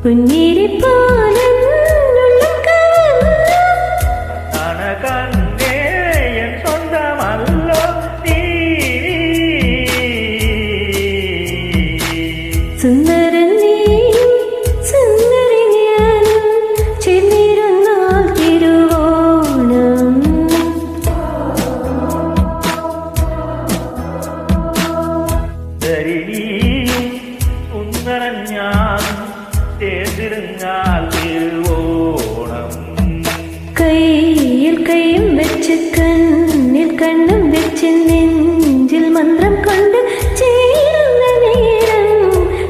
പുഞ്ചിരി പോലെ കണ്ണേ എൻ സ്വന്തമല്ലോ നീ സുന്ദരൻ നീ സുന്ദരി ഞാനും ചേർന്നിരുന്നാൽ തിരുവോണം ധരിണിയും സുന്ദരൻ ഞാനും ചേർന്നിരുന്നാൽ തിരുവോണം കയ്യിൽ കൈയും വെച്ച് കണ്ണിൽ കണ്ണും വെച്ച് നിൻ